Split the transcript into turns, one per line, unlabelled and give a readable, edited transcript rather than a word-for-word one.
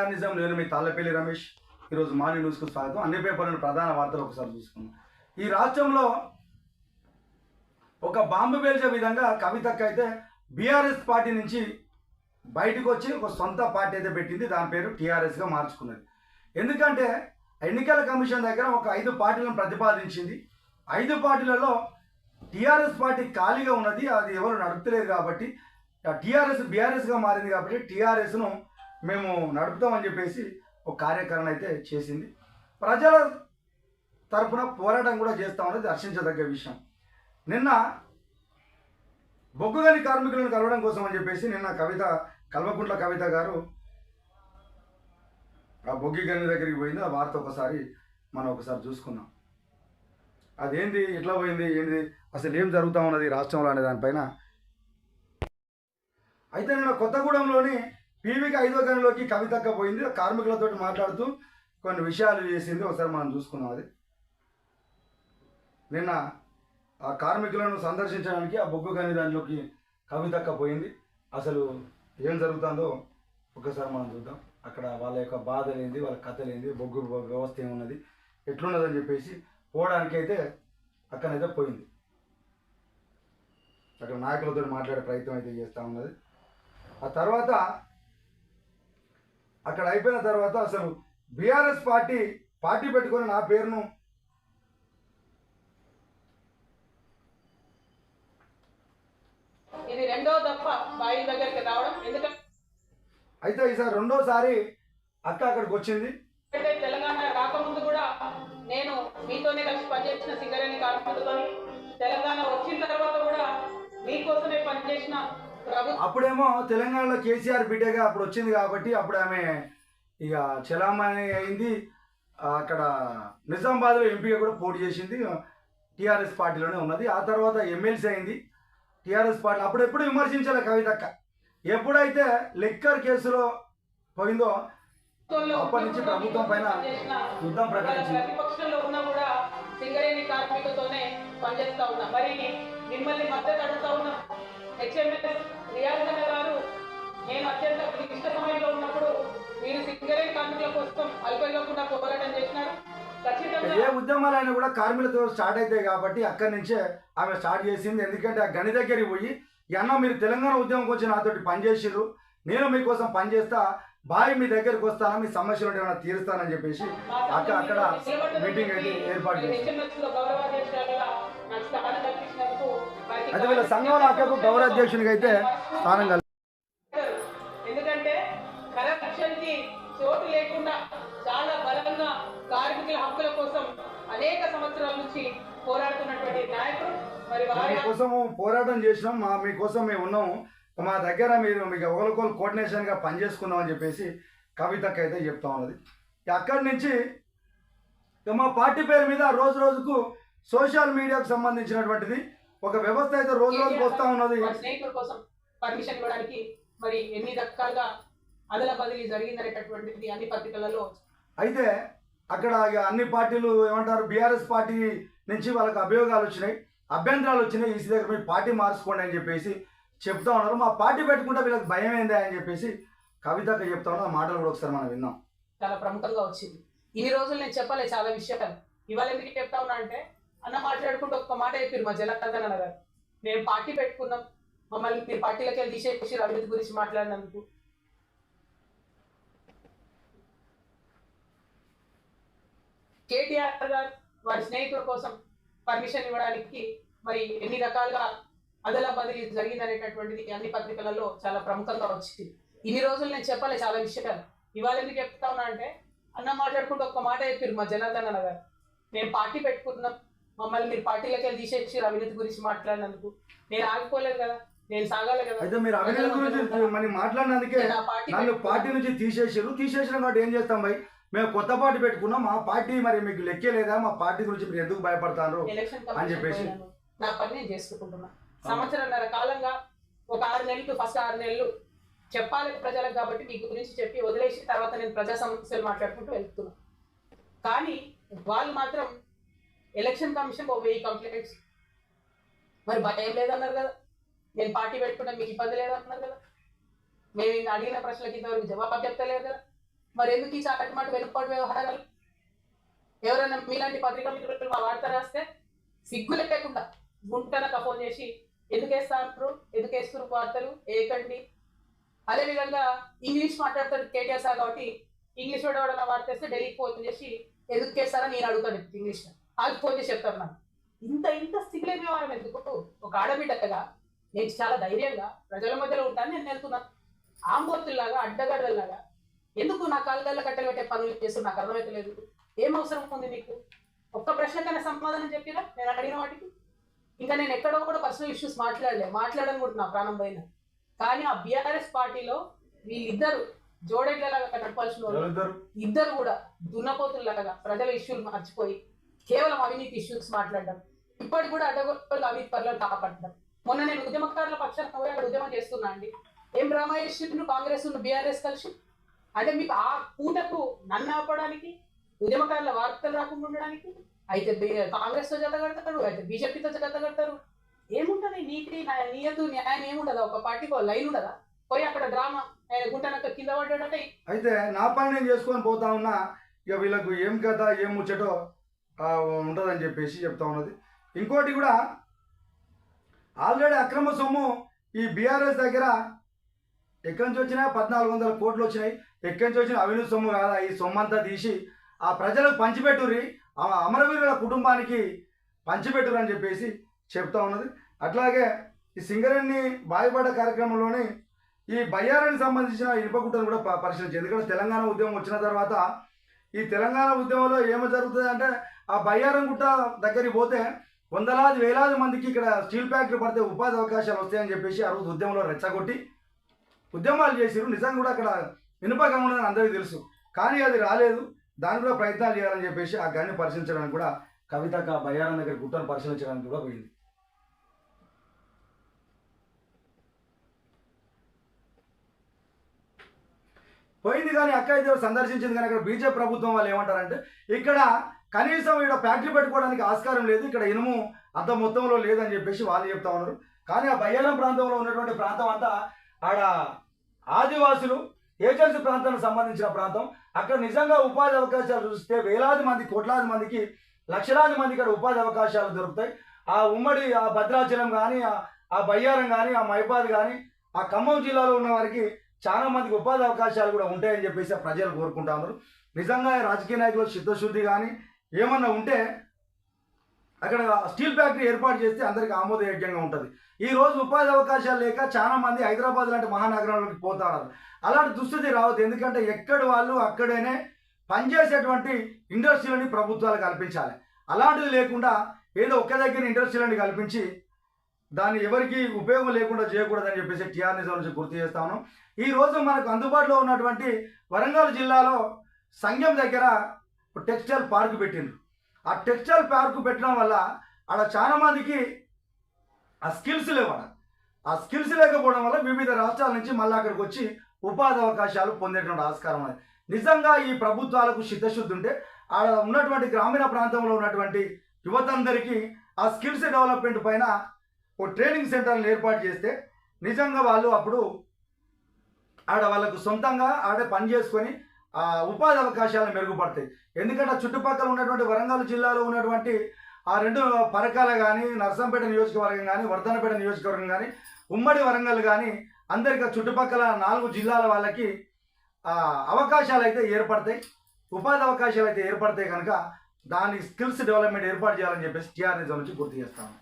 KR Nizam, నేను మీ తాళ్ళపల్లి రమేష్. ఈరోజు morning న్యూస్కు స్వాగతం. అన్ని పేపర్లను ప్రధాన వార్తలు ఒకసారి చూసుకున్నాం. ఈ రాష్ట్రంలో ఒక బాంబు పేల్చే విధంగా కవితక్క అయితే బీఆర్ఎస్ పార్టీ నుంచి బయటకు వచ్చి ఒక సొంత పార్టీ అయితే పెట్టింది. దాని పేరు టీఆర్ఎస్గా మార్చుకున్నది. ఎందుకంటే ఎన్నికల కమిషన్ దగ్గర ఒక 5 పార్టీలను ప్రతిపాదించింది. 5 పార్టీలలో టీఆర్ఎస్ పార్టీ ఖాళీగా ఉన్నది, అది ఎవరు నడుపుతలేదు కాబట్టి టీఆర్ఎస్ బీఆర్ఎస్గా మారింది కాబట్టి టీఆర్ఎస్ను మేము నడుపుతామని చెప్పేసి ఒక కార్యక్రమం అయితే చేసింది. ప్రజల తరఫున పోరాటం కూడా చేస్తామనేది హర్షించదగ్గ విషయం. నిన్న బొగ్గుగని కార్మికులను కలవడం కోసం అని చెప్పేసి నిన్న కల్వకుంట్ల కవిత గారు ఆ బొగ్గి గని దగ్గరికి పోయింది. ఆ వార్త మనం ఒకసారి చూసుకున్నాం. అదేంటి, ఎట్లా పోయింది, ఏంటి, అసలు ఏం జరుగుతూ ఉన్నది రాష్ట్రంలో అనే దానిపైన. అయితే నిన్న కొత్తగూడెంలోని పీవీకి 5వ గనిలోకి కవితక్క పోయింది. కార్మికులతో మాట్లాడుతూ కొన్ని విషయాలు చేసింది. ఒకసారి మనం చూసుకున్నాం. అది నిన్న ఆ కార్మికులను సందర్శించడానికి ఆ బొగ్గు గని దానిలోకి కవితక్క పోయింది. అసలు ఏం జరుగుతుందో ఒకసారి మనం చూద్దాం. అక్కడ వాళ్ళ యొక్క బాధలు ఏంది, వాళ్ళ కథలు ఏంది, బొగ్గు వ్యవస్థ ఏమున్నది, ఎట్లున్నదని చెప్పేసి పోవడానికి అయితే అక్కడైతే పోయింది. అక్కడ నాయకులతో మాట్లాడే ప్రయత్నం అయితే చేస్తూ ఉన్నది. ఆ తర్వాత అక్కడ అయిపోయిన తర్వాత అసలు బీఆర్ఎస్ పార్టీ పెట్టుకొని నా పేరును
ఇది రెండో దఫ బాయి దగ్గరికి రావడం. ఎందుకంటే
అయితే ఈసారి రెండోసారి అక్క అక్కడికి వచ్చింది.
తెలంగాణ రాకముందు కూడా నేను మీతోనే కలిసి పనిచేసిన సింగరేణి కార్మికులతో, తెలంగాణ వచ్చిన తర్వాత కూడా మీకోసమే పనిచేసిన
అప్పుడేమో తెలంగాణలో కేసీఆర్ బిడ్డగా అప్పుడు వచ్చింది కాబట్టి అప్పుడు ఆమె ఇక చలామణి అయింది. అక్కడ నిజామాబాద్లో ఎంపీగా కూడా పోటీ చేసింది. టీఆర్ఎస్ పార్టీలోనే ఉన్నది. ఆ తర్వాత ఎమ్మెల్సీ అయింది టీఆర్ఎస్ పార్టీ. అప్పుడెప్పుడు విమర్శించాలి కవితక్క. ఎప్పుడైతే లిక్కర్ కేసులో పోయిందో అప్పటి నుంచి ప్రభుత్వం పైన యుద్ధం ప్రకటించింది.
ప్రతిపక్షంలో ఉన్నా కూడా సింగరేణి కార్మికులతోనే పనిచేస్తా ఉన్నా. మరి మిమ్మల్ని మద్దతు అడుగుతా ఉన్నా. హెచ్ఎంఎస్ రియాల్సన్ గారు, నేను అత్యంత క్లిష్ట సమయంలో ఉన్నప్పుడు మీరు సింగరేణి కార్మికుల కోసం అల్పైపోకుండా పోరాటం చేసినారు.
ఏ ఉద్యమాలైనా కూడా కార్మికులతో స్టార్ట్ అవుతాయి కాబట్టి అక్కడి నుంచే ఆమె స్టార్ట్ చేసింది. ఎందుకంటే ఆ గని దగ్గరికి పోయి, అన్న మీరు తెలంగాణ ఉద్యమంకి వచ్చి నాతోటి పనిచేసిర్రు, నేను మీకోసం పనిచేస్తా, బాయ్ మీ దగ్గరికి వస్తాను, మీ సమస్యలు ఉంటే ఏమైనా తీరుస్తానని చెప్పేసి అక్కడ మీటింగ్ అయితే ఏర్పాటు చేసింది. అయితే వీళ్ళ సంఘంలో అక్కకు గౌరవాధ్యక్షునికి అయితే స్థానం కలిగి,
ఎందుకంటే కరప్షన్ కి చోటు లేకుండా చాలా బలంగా కార్మికుల హక్కుల కోసం అనేక సంవత్సరాల నుంచి పోరాడుతున్నటువంటి నాయకుడు. మరి
మీకోసము పోరాటం చేసినాం, మీకోసం మేము ఉన్నాము, మా దగ్గర మీరు మీకు ఒకరికొకరు కోఆర్డినేషన్గా పనిచేసుకుందామని చెప్పేసి కవితక్క అయితే చెప్తా ఉన్నది. అక్కడి నుంచి మా పార్టీ పేరు మీద రోజు రోజుకు సోషల్ మీడియాకు సంబంధించినటువంటిది ఒక వ్యవస్థ అయితే రోజు రోజుకు వస్తూ ఉన్నది.
స్నేహితుల కోసం పర్మిషన్ ఇవ్వడానికి మరి ఎన్ని రకాలుగా అదల బదిలీ జరిగిందనేటటువంటిది అన్ని పత్రికలలో.
అయితే అక్కడ అన్ని పార్టీలు ఏమంటారు, బీఆర్ఎస్ పార్టీ నుంచి వాళ్ళకి అభియోగాలు వచ్చినాయి, అభ్యంతరాలు వచ్చినాయి. ఈసీ దగ్గర మీరు పార్టీ మార్చుకోండి అని చెప్పేసి చెప్తా ఉన్నారు. మా పార్టీ పెట్టుకుంటే వీళ్ళకి భయం ఏందా అని చెప్పేసి కవితక్క చెప్తా ఉన్నారు. ఆ మాటలు కూడా ఒకసారి మనం విన్నాం.
చాలా ప్రముఖంగా వచ్చింది. ఇన్ని రోజులు నేను చెప్పలే చాలా విషయాలు. ఇవాళ ఎందుకు చెప్తా ఉన్నా అంటే, అన్న మాట్లాడుకుంటూ ఒక్క మాట చెప్పారు మా జనార్దన్ అన్న గారు, మేము పార్టీ పెట్టుకున్నాం, మమ్మల్ని మీరు పార్టీలకి వెళ్ళి తీసేసి అభివృద్ధి గురించి మాట్లాడినందుకు. కేటీఆర్ గారు వారి స్నేహితుల కోసం పర్మిషన్ ఇవ్వడానికి మరి ఎన్ని రకాలుగా అదల బదిలీ జరిగిందనేటటువంటిది అన్ని పత్రికలలో చాలా ప్రముఖంగా వచ్చింది. ఇన్ని రోజులు నేను చెప్పలే చాలా విషయాలు. ఇవాళ ఎందుకు చెప్తా ఉన్నా అంటే, అన్న మాట్లాడుకుంటూ ఒక్క మాట చెప్పారు మా జనార్దన్ అన్న గారు, మేము పార్టీ పెట్టుకున్నాం, మమ్మల్ని మీరు పార్టీలకి వెళ్ళి తీసేసి అవినీతి గురించి మాట్లాడినందుకు. నేను ఆగిపోలేదు కదా, నేను సాగాలి కదా.
అయితే మీరు అవినీతి గురించి మరి మాట్లాడినందుకే నన్ను పార్టీ నుంచి తీసేసిన కాబట్టి ఏం చేస్తాం భయ్, మేము కొత్త పార్టీ పెట్టుకున్నాం, మా పార్టీ మరి మీకు లెక్కే లేదా, మా పార్టీ గురించి మీరు ఎందుకు భయపడతారు అని చెప్పేసి
నా పని నేను చేసుకుంటున్నా. సంవత్సరంన్నర కాలంగా ఒక 6 నెలలు, ఫస్ట్ 6 నెలలు చెప్పాలి ప్రజలకు కాబట్టి మీ గురించి చెప్పి వదిలేసి తర్వాత నేను ప్రజా సమస్యలు మాట్లాడుకుంటూ వెళ్తున్నా. కానీ వాళ్ళు మాత్రం ఎలక్షన్ కమిషన్ 1000 కంప్లైంట్స్, మరి భయం లేదన్నారు కదా, నేను పార్టీ పెట్టుకుంటే మీకు ఇబ్బంది లేదన్నారు కదా, మేము అడిగిన ప్రశ్నలకి ఇంతవరకు జవాబు చెప్తలేదు కదా, మరి ఎందుకు ఈ చాటి మాట వెనుకబడి వ్యవహారాలు? ఎవరైనా మీలాంటి పత్రికా మిత్రులు మా వార్త రాస్తే సిగ్గు లేకుండా గుంటనక ఫోన్ చేసి ఎందుకు వేస్తారు, ఎందుకు వేస్తున్నారు వార్తలు ఏకండి. అదేవిధంగా ఇంగ్లీష్ మాట్లాడతాడు కేటీఆర్ సార్ కాబట్టి ఇంగ్లీష్ వాడు వార్త వేస్తే ఢిల్లీకి ఫోన్ చేసి ఎందుకు చేస్తారా నేను అడుగుతాను ఇంగ్లీష్. అది ఫోన్ చేసి చెప్తాను నాకు. ఇంత సిగ్గులేని వ్యవహారం ఎందుకు? ఒక ఆడబిడ్డగా నేను చాలా ధైర్యంగా ప్రజల మధ్యలో ఉంటాను, నేను వెళ్తున్నాను. ఆంబోతుల్లాగా అడ్డగడ్డల్లాగా ఎందుకు నా కాళ్ళ కట్టెలు పెట్టే పనులు చేస్తూ నాకు అర్థమవుతలేదు. ఏం అవసరం ఉంది నీకు? ఒక్క ప్రశ్నకైనా సమాధానం చెప్పిరా నేను అడిగిన వాటికి. ఇంకా నేను ఎక్కడో కూడా పర్సనల్ ఇష్యూస్ మాట్లాడనుకుంటున్నా ప్రాణం పైన. కానీ ఆ బీఆర్ఎస్ పార్టీలో వీళ్ళిద్దరు జోడెడ్లలాగా నడపాల్సిన వాళ్ళు ఇద్దరు కూడా దున్నపోతుల్లాగా ప్రజల ఇష్యూలు మర్చిపోయి కేవలం అవినీతి ఇష్యూస్ మాట్లాడడం, ఇప్పటికి కూడా అడ్డగోలు అవినీతి పనులను కాపాడడం. మొన్న నేను ఉద్యమకారుల పక్షాన పోయి అక్కడ ఉద్యమం చేస్తున్నా అండి. ఏం డ్రామా చేసిండ్రు కాంగ్రెస్ బీఆర్ఎస్ కలిసి? అంటే మీకు ఆ పూటకు నన్ను ఆపడానికి, ఉద్యమకారుల వార్తలు రాకుండా ఉండడానికి అయితే కాంగ్రెస్ తో జత కడతారు, అయితే బీజేపీతో జత కడతారు. ఏముంటది నీతి నీయదు న్యాయం ఏముండదా? ఒక పార్టీకి లైన్ ఉండదా? పోయి అక్కడ డ్రామా గుంటనక్క కింద పడ్డాడట.
అయితే నా పని నేను చేసుకొని పోతా ఉన్నా, ఇక వీళ్ళకు ఏం కథ ఏం ముచ్చటో ఉంటుందని చెప్పేసి చెప్తా ఉన్నది. ఇంకోటి కూడా ఆల్రెడీ అక్రమ సొమ్ము ఈ బీఆర్ఎస్ దగ్గర ఎక్కడి నుంచి వచ్చినాయి? 1400 కోట్లు వచ్చినాయి. ఎక్కడి నుంచి వచ్చిన అవినీతి సొమ్ము కాదా? ఈ సొమ్ము అంతా తీసి ఆ ప్రజలకు పంచిపెట్టుర్రి, ఆ అమరవీరుల కుటుంబానికి పంచిపెట్టురు అని చెప్పేసి చెప్తా ఉన్నది. అట్లాగే ఈ సింగరేణి బాయిపడ్డ కార్యక్రమంలోని ఈ బయ్యారానికి సంబంధించిన ఇనుపగుట్టను కూడా పరిశీలించింది. ఎందుకంటే తెలంగాణ ఉద్యమం వచ్చిన తర్వాత ఈ తెలంగాణ ఉద్యమంలో ఏమో జరుగుతుంది అంటే ఆ బయ్యారం గుట్ట దగ్గరికి పోతే వందలాది వేలాది మందికి ఇక్కడ స్టీల్ ఫ్యాక్టరీ పడితే ఉపాధి అవకాశాలు వస్తాయని చెప్పేసి ఆ రోజు ఉద్యమంలో రెచ్చగొట్టి ఉద్యమాలు చేసిరు. నిజంగా కూడా అక్కడ ఇనుప గని ఉందని అందరికీ తెలుసు, కానీ అది రాలేదు. దాని కూడా ప్రయత్నాలు చేయాలని చెప్పేసి ఆ గన్ని పరిశీలించడానికి కూడా కవితక్క బయ్యారం దగ్గర గుట్టను పరిశీలించడానికి కూడా పోయింది. కానీ అక్క అయితే సందర్శించింది. కానీ అక్కడ బీజేపీ ప్రభుత్వం వాళ్ళు ఏమంటారంటే ఇక్కడ కనీసం ఇక్కడ ఫ్యాక్టరీ పెట్టుకోవడానికి ఆస్కారం లేదు, ఇక్కడ ఇనుము అంత మొత్తంలో లేదని చెప్పేసి వాళ్ళు చెప్తా ఉన్నారు. కానీ ఆ బయ్యారం ప్రాంతంలో ఉన్నటువంటి ప్రాంతం అంతా ఆడ ఆదివాసులు ఏజెన్సీ ప్రాంతానికి సంబంధించిన ప్రాంతం. అక్కడ నిజంగా ఉపాధి అవకాశాలు చూస్తే వేలాది మంది, కోట్లాది మందికి, లక్షలాది మంది ఇక్కడ ఉపాధి అవకాశాలు దొరుకుతాయి. ఆ ఉమ్మడి ఆ భద్రాచలం కానీ, ఆ బయ్యారం కానీ, ఆ మైబాద్ కానీ, ఆ ఖమ్మం జిల్లాలో ఉన్న వారికి చాలా మందికి ఉపాధి అవకాశాలు కూడా ఉంటాయని చెప్పేసి ప్రజలు కోరుకుంటా ఉన్నారు. నిజంగా రాజకీయ నాయకులు చిత్తశుద్ధి కానీ ఏమన్నా ఉంటే అక్కడ స్టీల్ ఫ్యాక్టరీ ఏర్పాటు చేస్తే అందరికీ ఆమోదయోగ్యంగా ఉంటుంది. ఈ రోజు ఉపాధి అవకాశాలు లేక చాలా మంది హైదరాబాద్ లాంటి మహానగరాల్లోకి పోతారు. అలాంటి దుస్థితి రావద్దు. ఎందుకంటే ఎక్కడ వాళ్ళు అక్కడనే పనిచేసేటువంటి ఇండస్ట్రీలని ప్రభుత్వాలు కల్పించాలి. అలాంటిది లేకుండా ఏదో ఒక్క దగ్గర ఇండస్ట్రీలని కల్పించి దాన్ని ఎవరికి ఉపయోగం లేకుండా చేయకూడదని చెప్పేసి టీఆర్ నిజాం నుంచి గుర్తు చేస్తా ఉన్నాం. ఈ రోజు మనకు అందుబాటులో ఉన్నటువంటి వరంగల్ జిల్లాలో సంగం దగ్గర టెక్స్టైల్ పార్క్ పెట్టిండ్రు. ఆ టెక్స్టైల్ పార్క్ పెట్టడం వల్ల ఆడ చాలా మందికి ఆ స్కిల్స్ లేవడ. ఆ స్కిల్స్ లేకపోవడం వల్ల వివిధ రాష్ట్రాల నుంచి మళ్ళీ అక్కడికి వచ్చి ఉపాధి అవకాశాలు పొందేటువంటి ఆస్కారం ఉంది. నిజంగా ఈ ప్రభుత్వాలకు చిత్తశుద్ధి ఉంటే ఆడ ఉన్నటువంటి గ్రామీణ ప్రాంతంలో ఉన్నటువంటి యువతందరికీ ఆ స్కిల్స్ డెవలప్మెంట్ పైన ఓ ట్రైనింగ్ సెంటర్లు ఏర్పాటు చేస్తే నిజంగా వాళ్ళు అప్పుడు ఆడ వాళ్ళకు సొంతంగా ఆడే పని చేసుకొని ఉపాధి అవకాశాలు మెరుగుపడతాయి. ఎందుకంటే చుట్టుపక్కల ఉన్నటువంటి వరంగల్ జిల్లాలో ఉన్నటువంటి ఆ రెండు పరకాల కానీ, నర్సంపేట నియోజకవర్గం కానీ, వర్ధనపేట నియోజకవర్గం కానీ, ఉమ్మడి వరంగల్ కానీ అందరికీ చుట్టుపక్కల 4 జిల్లాల వాళ్ళకి అవకాశాలు అయితే ఏర్పడతాయి, ఉపాధి అవకాశాలు అయితే ఏర్పడతాయి. కనుక దానికి స్కిల్స్ డెవలప్మెంట్ ఏర్పాటు చేయాలని చెప్పేసి టీఆర్ నిజం నుంచి గుర్తు చేస్తాను.